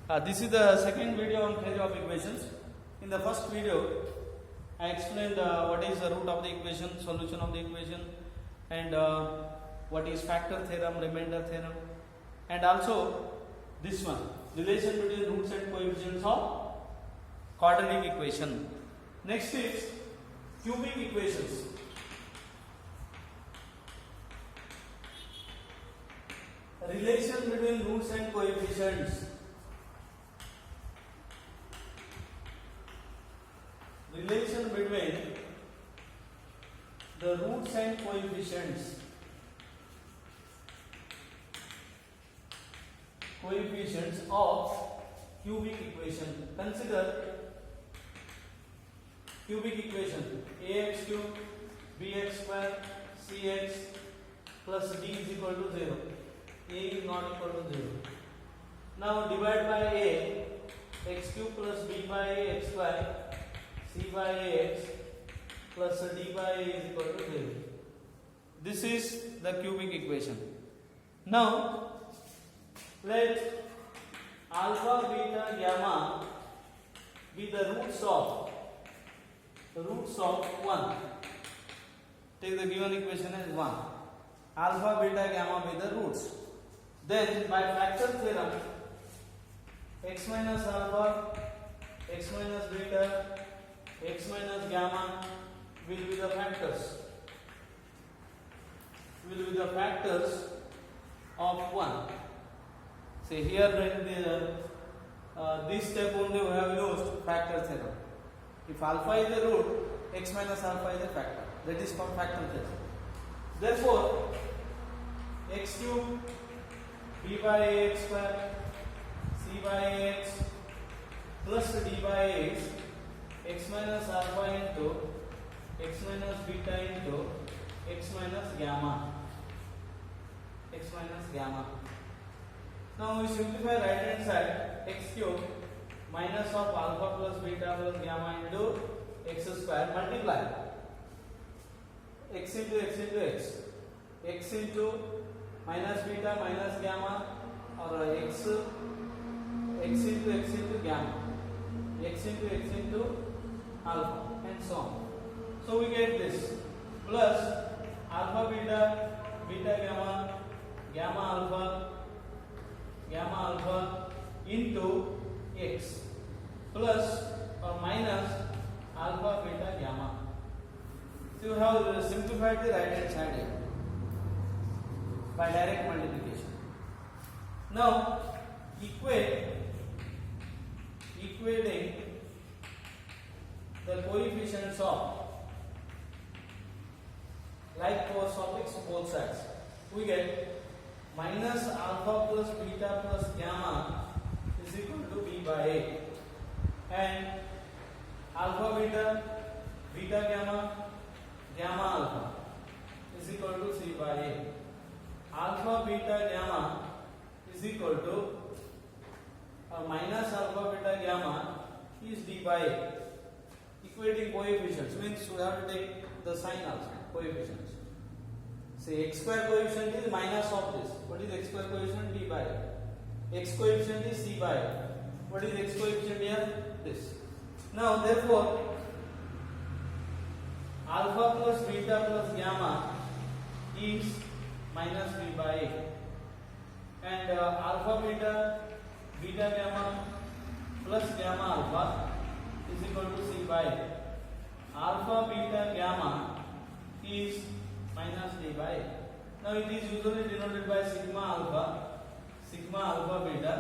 This is the second video on theory of equations. In the first video, I explained what is the root of the equation, solution of the equation, and what is factor theorem, remainder theorem, and also this one, relation between roots and coefficients of quadratic equation. Next is cubic equations. Relation between roots and coefficients. Relation between the roots and coefficients. Coefficients of cubic equation. Consider cubic equation ax cube bx square cx plus d is equal to 0. A is not equal to 0. Now divide by a, x cube plus b by a x square c by ax plus d by a is equal to 0. This is the cubic equation. Now let alpha, beta, gamma be the roots of 1. Take the given equation as 1. Alpha, beta, gamma be the roots. Then by factor theorem, x minus alpha, x minus beta, x minus gamma will be the factors. Will be the factors of 1. See here in this step only we have used factor theorem. If alpha is the root, x minus alpha is a factor. That is called factor theorem. Therefore, x cube b by ax square c by ax plus d by ax x minus alpha into x minus beta into x minus gamma. X minus gamma. Now we simplify right hand side, x cube minus of alpha plus beta plus gamma into x square, multiply x into x into x, x into minus beta minus gamma, or x into gamma, x into alpha, and so on. So we get this plus alpha beta, beta gamma, gamma alpha into x plus or minus alpha beta gamma. So you have simplified the right hand side here by direct multiplication. Now equating the coefficients of like cos of x both sides, we get minus alpha plus beta plus gamma is equal to b by a, and alpha beta, beta gamma, gamma alpha is equal to c by a. Alpha beta gamma is equal to minus alpha beta gamma is d by a. Equating coefficients means we have to take the sign also, coefficients. Say x square coefficient is minus of this. What is x square coefficient? D by a. X coefficient is c by a. What is x coefficient here? This. Now therefore alpha plus beta plus gamma is minus b by a, and alpha beta, beta gamma plus gamma alpha is equal to c by a. Alpha beta gamma is minus d by a. Now it is usually denoted by sigma alpha beta,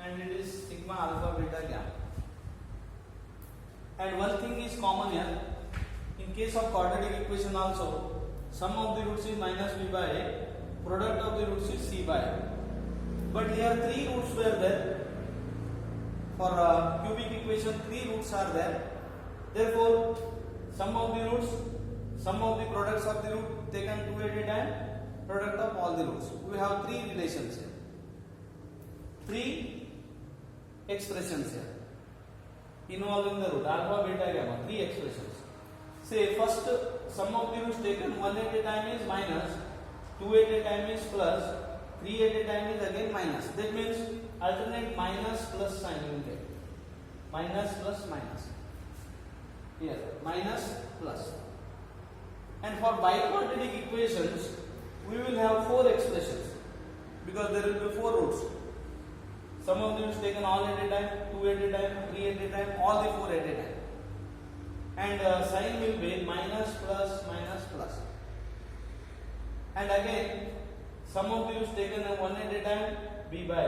and it is sigma alpha beta gamma. And one thing is common here. In case of quadratic equation also, sum of the roots is minus b by a, product of the roots is c by a. But here 3 roots were there. For cubic equation 3 roots are there. Therefore, sum of the products of the root taken 2 at a time, product of all the roots. We have 3 relations here. 3 expressions here involving the root alpha, beta, gamma. 3 expressions. Say first sum of the roots taken 1 at a time is minus, 2 at a time is plus, 3 at a time is again minus. That means alternate minus plus sign you will get. Minus plus minus. Here, minus plus. And for biquadratic equations, we will have 4 expressions because there will be 4 roots. Some of them is taken all at a time, 2 at a time, 3 at a time, all the 4 at a time. And sign will be minus plus minus plus. And again, some of them is taken 1 at a time, b by,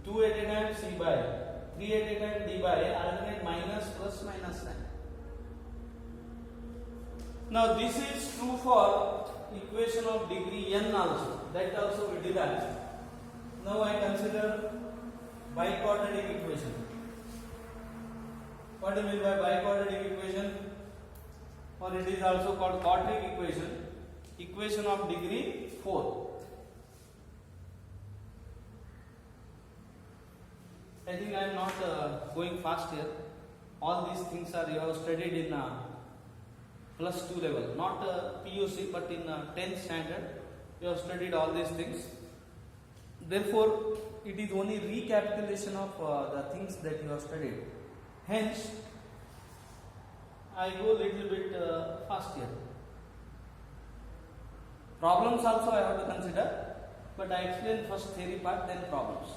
2 at a time, c by, 3 at a time, d by, alternate minus plus minus sign. Now this is true for equation of degree n also. That also we did that. Now I consider biquadratic equation. What do you mean by biquadratic equation? Or it is also called quadratic equation. Equation of degree 4. I think I am not going fast here. All these things are you have studied in plus 2 level, not PUC but in 10th standard. You have studied all these things. Therefore, it is only recapitulation of the things that you have studied. Hence, I go little bit fast here. Problems also I have to consider, but I explain first theory part, then problems.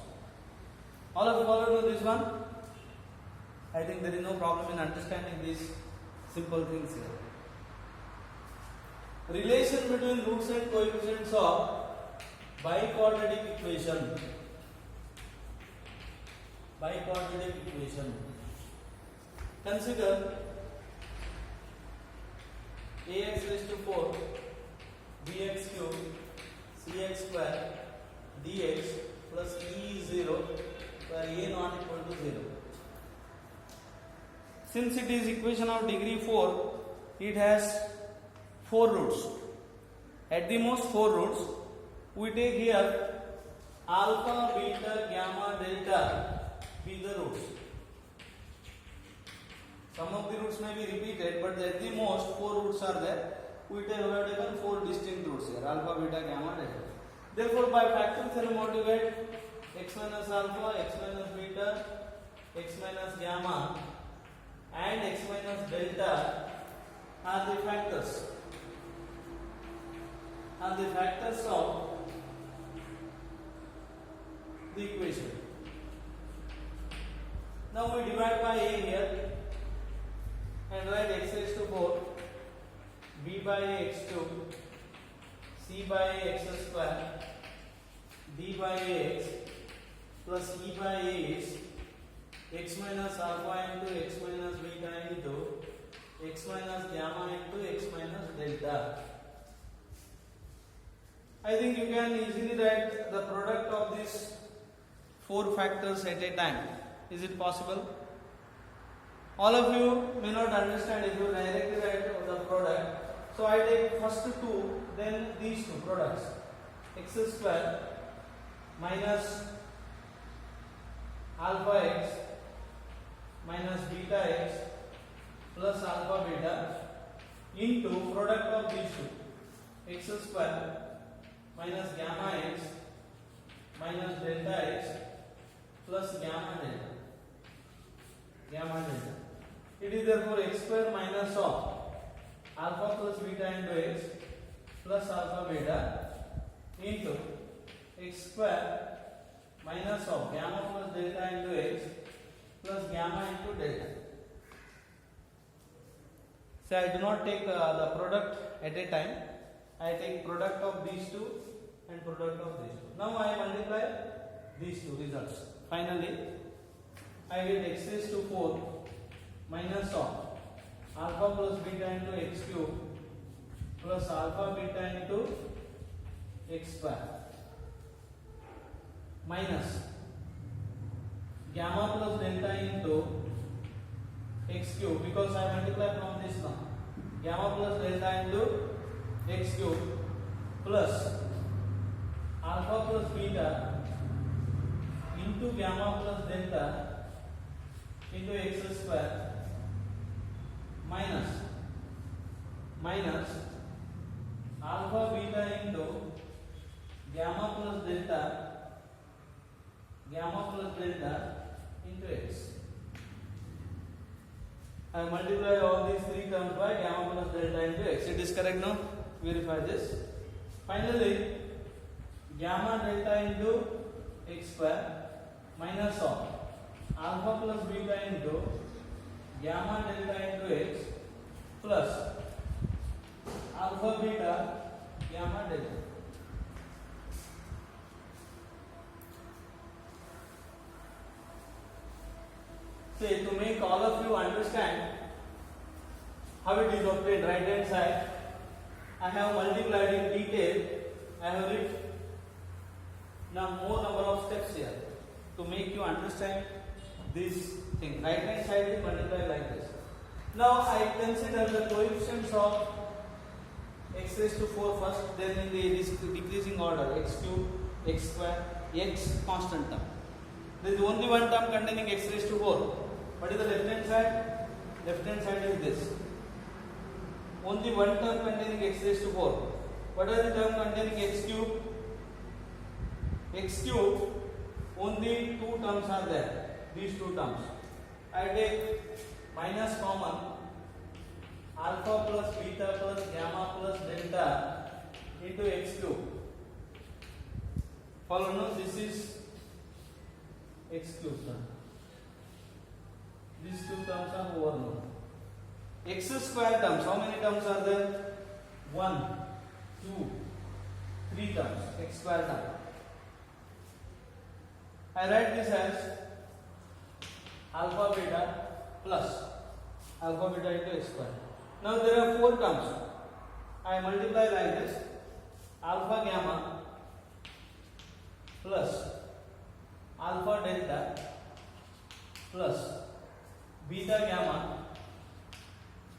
All of you follow this one? I think there is no problem in understanding these simple things here. Relation between roots and coefficients of biquadratic equation. Biquadratic equation. Consider ax raised to 4 bx cube cx square dx plus e is 0 where a not equal to 0. Since it is equation of degree 4, it has 4 roots. At the most 4 roots. We take here alpha, beta, gamma, delta be the roots. Some of the roots may be repeated, but at the most 4 roots are there. We have taken 4 distinct roots here, alpha, beta, gamma, delta. Therefore, by factor theorem, what you get? X minus alpha, x minus beta, x minus gamma, and x minus delta are the factors. Are the factors of the equation. Now we divide by a here and write x raised to 4, b by a x cube, c by a x square, d by a x plus e by a is x minus alpha into x minus beta into x minus gamma into x minus delta. I think you can easily write the product of these 4 factors at a time. Is it possible? All of you may not understand if you directly write the product. So I take first 2, then these 2 products. X square minus alpha x minus beta x plus alpha beta into product of these 2. X square minus gamma x minus delta x plus gamma delta. Gamma delta. It is therefore x square minus of alpha plus beta into x plus alpha beta into x square minus of gamma plus delta into x plus gamma into delta. So I do not take the product at a time. I take product of these 2 and product of these 2. Now I multiply these 2 results. Finally, I get x raised to 4 minus of alpha plus beta into x cube plus alpha beta into x square minus gamma plus delta into x cube, because I multiply from this one, gamma plus delta into x cube plus alpha plus beta into gamma plus delta into x square minus alpha beta into gamma plus delta gamma plus delta into x. I multiply all these three terms by gamma plus delta into x. It is correct now? Verify this. Finally, gamma delta into x square minus of alpha plus beta into gamma delta into x plus alpha beta gamma delta. See, to make all of you understand how it is obtained, right hand side, I have multiplied in detail. I have written now more number of steps here to make you understand this thing. Right hand side is multiplied like this. Now I consider the coefficients of x raised to 4 first, then in the decreasing order x cube, x square, x constant term. There is only one term containing x raised to 4. What is the left hand side? Left hand side is this. Only one term containing x raised to 4. What are the term containing x cube? X cube, only two terms are there. These two terms. I take minus common, alpha plus beta plus gamma plus delta into x cube. Follow now, this is x cube term. These two terms are over now. X square terms, how many terms are there? 1, 2, 3 terms, x square term. I write this as alpha beta plus alpha beta into x square. Now there are 4 terms. I multiply like this: alpha gamma plus alpha delta plus beta gamma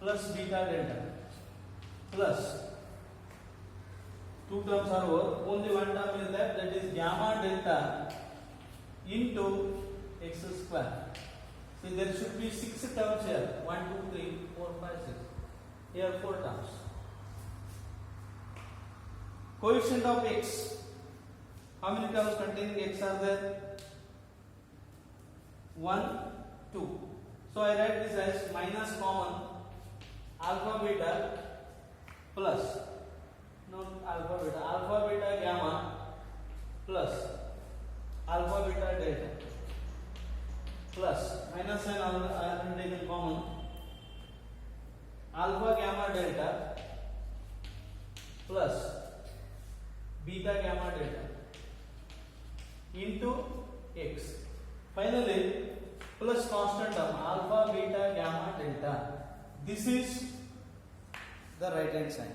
plus beta delta plus 2 terms are over. Only one term is left, that is gamma delta into x square. So there should be 6 terms here. 1, 2, 3, 4, 5, 6. Here 4 terms. Coefficient of x. How many terms containing x are there? 1, 2. So I write this as minus common alpha beta plus alpha beta gamma plus alpha beta delta plus minus sign I have taken common alpha gamma delta plus beta gamma delta into x. Finally, plus constant term alpha beta gamma delta. This is the right hand side.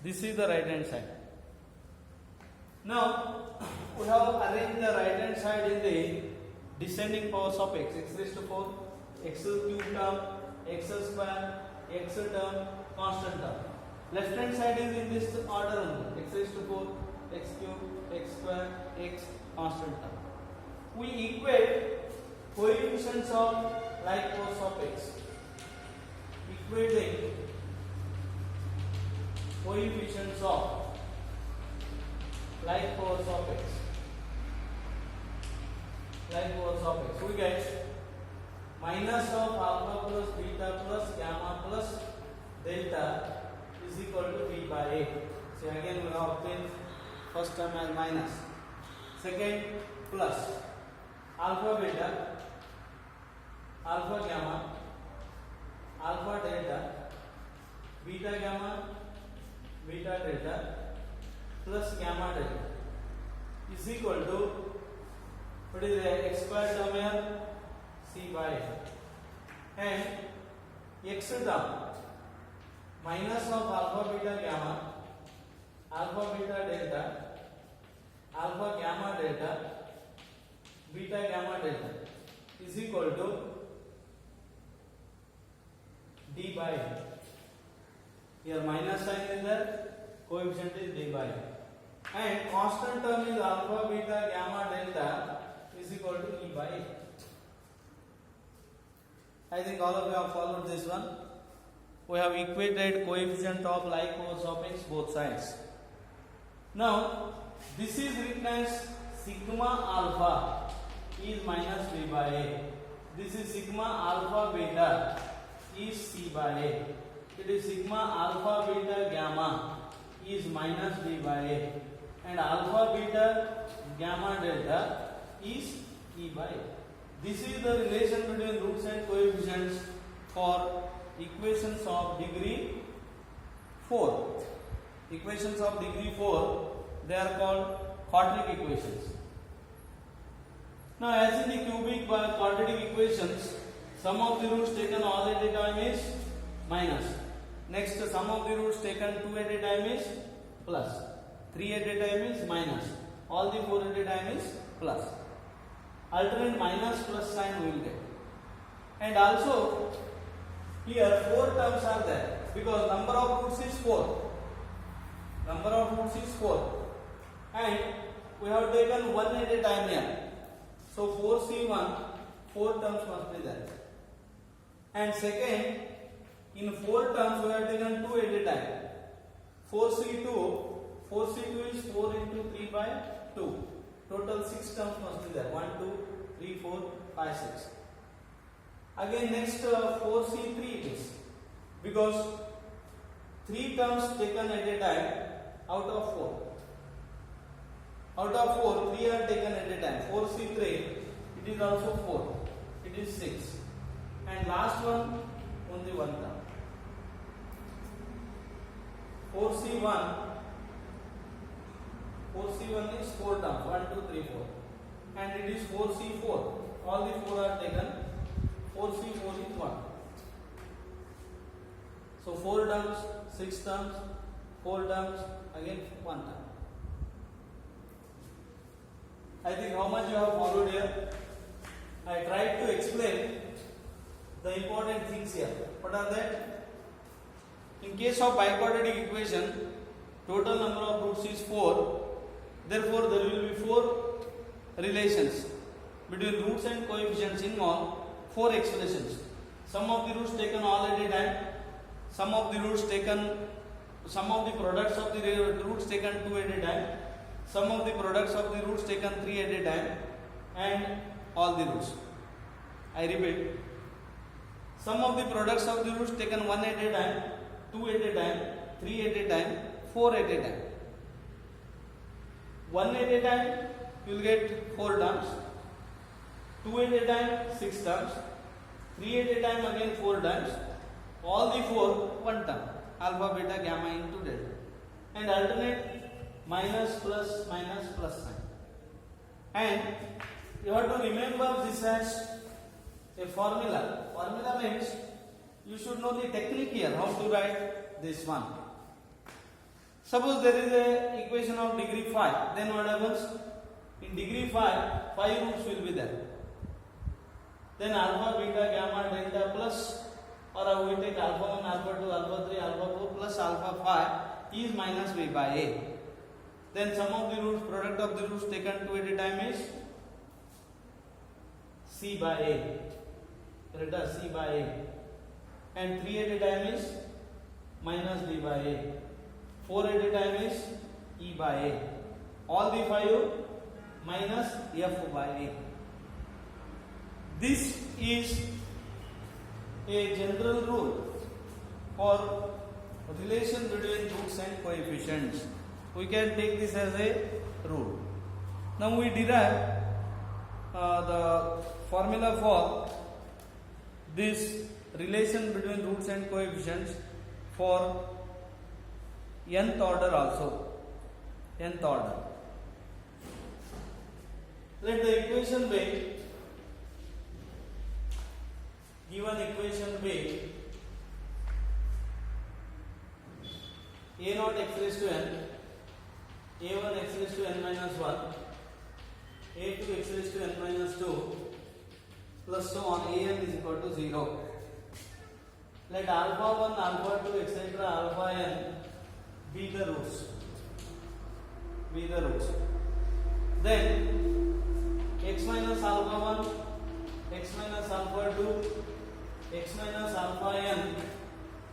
This is the right hand side. Now we have arranged the right hand side in the descending powers of x. X raised to 4, x cube term, x square, x term, constant term. Left hand side is in this order only. X raised to 4, x cube, x square, x constant term. We equate coefficients of like powers of x. Equating coefficients of like powers of x. Like powers of x. We get minus of alpha plus beta plus gamma plus delta is equal to b by a. So again we have obtained first term as minus. Second plus alpha beta, alpha gamma, alpha delta, beta gamma, beta delta plus gamma delta is equal to, what is the x square term here? C by a. And x term minus of alpha beta gamma, alpha beta delta, alpha gamma delta, beta gamma delta is equal to d by a. Here minus sign is there, coefficient is d by a. And constant term is alpha beta gamma delta is equal to e by a. I think all of you have followed this one. We have equated coefficient of like powers of x both sides. Now this is written as sigma alpha is minus b by a. This is sigma alpha beta is c by a. It is sigma alpha beta gamma is minus b by a, and alpha beta gamma delta is e by a. This is the relation between roots and coefficients for equations of degree 4. Equations of degree 4, they are called quadratic equations. Now, as in the cubic quadratic equations, sum of the roots taken all at a time is minus. Next, sum of the roots taken 2 at a time is plus. 3 at a time is minus. All the 4 at a time is plus. Alternate minus plus sign we will get. And also, here 4 terms are there because number of roots is 4. Number of roots is 4. And we have taken 1 at a time here. So 4c1, 4 terms must be there. And second, in 4 terms we have taken 2 at a time. 4c2 is 4 into 3 by 2. Total 6 terms must be there. 1, 2, 3, 4, 5, 6. Again next 4c3 it is. Because 3 terms taken at a time out of 4. Out of 4, 3 are taken at a time. 4c3, it is also 4. It is 6. And last one, only 1 term. 4c1 is 4 terms. 1, 2, 3, 4. And it is 4c4. All the 4 are taken. 4c4 is 1. So 4 terms, 6 terms, 4 terms, again 1 term. I think how much you have followed here. I tried to explain the important things here. What are that? In case of biquadratic equation, total number of roots is 4. Therefore, there will be 4 relations between roots and coefficients in all 4 expressions. Sum of the roots taken all at a time. Sum of the products of the roots taken 2 at a time. Sum of the products of the roots taken 3 at a time, and all the roots. I repeat, sum of the products of the roots taken 1 at a time, 2 at a time, 3 at a time, 4 at a time. 1 at a time you will get 4 terms, 2 at a time 6 terms, 3 at a time again 4 terms, all the 4 1 term, alpha, beta, gamma into delta, and alternate minus plus sign. And you have to remember this as a formula. Formula means you should know the technique here, how to write this one. Suppose there is a equation of degree 5, then what happens? In degree 5 roots will be there. Then alpha, beta, gamma, delta plus, or we take alpha 1, alpha 2, alpha 3, alpha 4 plus alpha 5 is minus b by a. Then sum of the roots, product of the roots taken 2 at a time is c by a. Delta c by a. And 3 at a time is minus b by a. 4 at a time is e by a. All the 5 minus f by a. This is a general rule for relation between roots and coefficients. We can take this as a rule. Now we derive the formula for this relation between roots and coefficients for nth order also. Nth order. Let the equation be given equation be a naught x raised to n, a1 x raised to n minus 1, a2 x raised to n minus 2 plus so on, an is equal to 0. Let alpha 1, alpha 2, etc. alpha n be the roots. Then x minus alpha 1, x minus alpha 2, x minus alpha n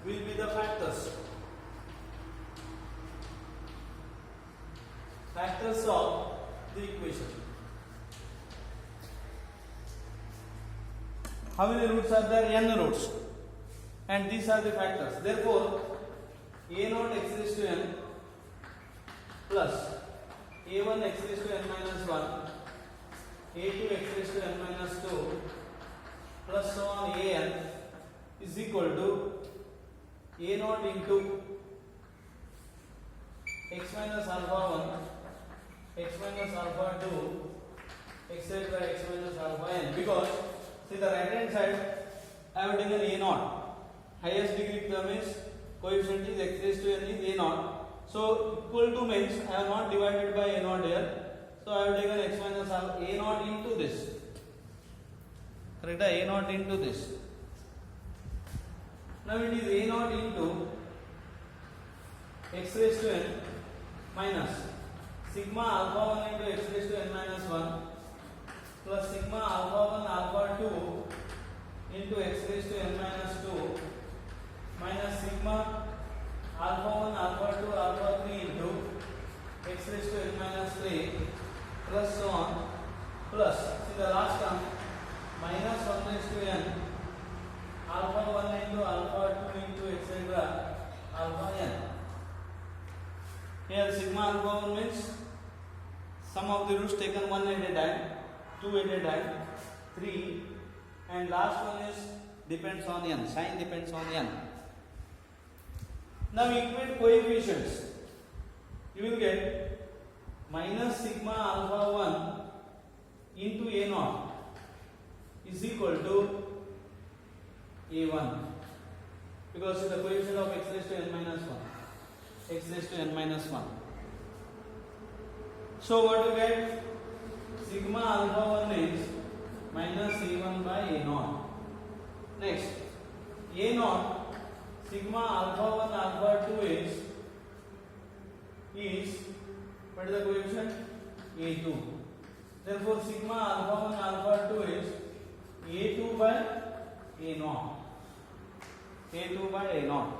will be the factors. Factors of the equation. How many roots are there? N roots. And these are the factors. Therefore, a0 x raised to n plus a1 x raised to n minus 1, a2 x raised to n minus 2 plus so on an is equal to a0 into x minus alpha 1, x minus alpha 2, etc. x minus alpha n. Because see the right hand side I have taken a0. Highest degree term is coefficient is x raised to n is a0. So equal to means I have not divided by a0 here. So I have taken x minus alpha a0 into this. Correct? A0 into this. Now it is a0 into x raised to n minus sigma alpha 1 into x raised to n minus 1 plus sigma alpha 1 alpha 2 into x raised to n minus 2 minus sigma alpha 1 alpha 2 alpha 3 into x raised to n minus 3 plus so on plus see the last term minus 1 raised to n alpha 1 into alpha 2 into etc. alpha n. Here sigma alpha 1 means sum of the roots taken 1 at a time, 2 at a time, 3, and last one is depends on n, sign depends on n. Now equate coefficients. You will get minus sigma alpha 1 into a0 is equal to a1 because the coefficient of x raised to n minus 1. X raised to n minus 1. So what you get? Sigma alpha 1 is minus a1 by a0. Next, a0 sigma alpha 1 alpha 2 is what is the coefficient? a2. Therefore sigma alpha 1 alpha 2 is a2 by a0. a2 by a0.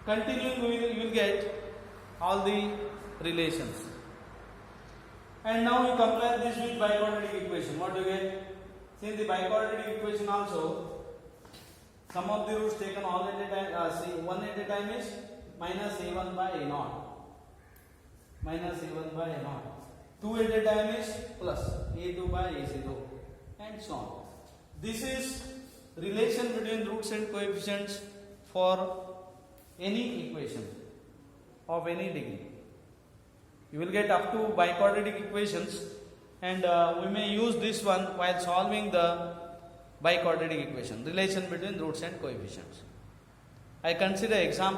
Continuing, you will get all the relations. And now you compare this with biquadratic equation. What do you get? See in the biquadratic equation also, sum of the roots taken all at a time, say 1 at a time is minus a1 by a0. Minus a1 by a0. 2 at a time is plus a2 by a0. And so on. This is relation between roots and coefficients for any equation of any degree. You will get up to biquadratic equations, and we may use this one while solving the biquadratic equation, relation between roots and coefficients. I consider example